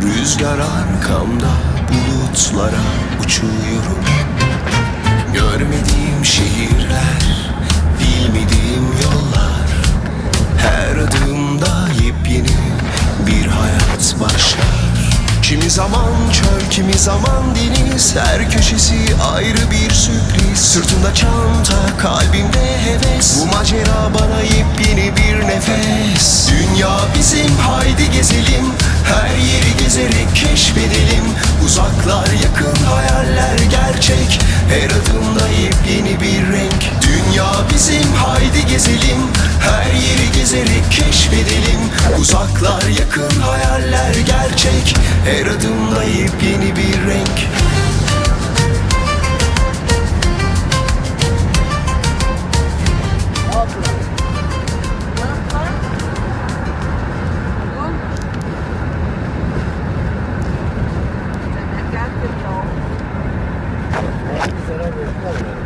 Rüzgar arkamda, bulutlara uçuyorum. Görmediğim şehirler, bilmediğim yollar. Her adımda yepyeni bir hayat başlar. Kimi zaman çöl, kimi zaman deniz, her köşesi ayrı bir sürpriz. Sırtımda çanta, kalbimde heves, bu macera bana yepyeni bir nefes. Dünya bizim, haydi gezelim, her yeri gezerek keşfedelim. Uzaklar yakın, hayaller gerçek, her adımda yepyeni bir renk. Dünya bizim, haydi gezelim, her yeri gezerek keşfedelim. Uzaklar yakın, hayaller gerçek, her adımda yepyeni bir renk. Zarar vermiyor.